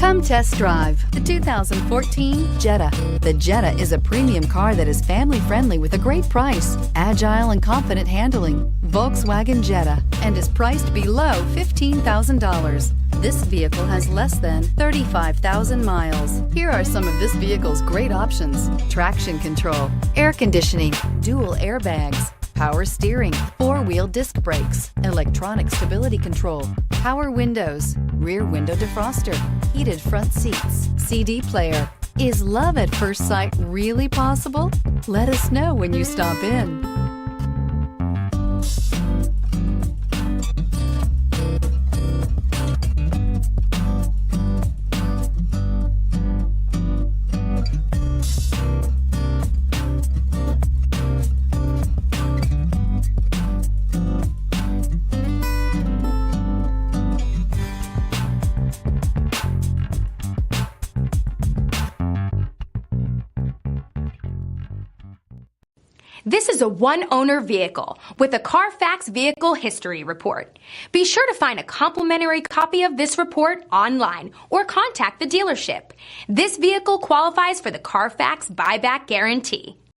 Come test drive the 2014 Jetta. The Jetta is a premium car that is family-friendly with a great price, agile and confident handling. Volkswagen Jetta, and is priced below $15,000. This vehicle has less than 35,000 miles. Here are some of this vehicle's great options: traction control, air conditioning, dual airbags, power steering, four-wheel disc brakes, electronic stability control, power windows, rear window defroster, heated front seats, CD player. Is love at first sight really possible? Let us know when you stop in. This is a one-owner vehicle with a Carfax Vehicle History Report. Be sure to find a complimentary copy of this report online or contact the dealership. This vehicle qualifies for the Carfax Buyback Guarantee.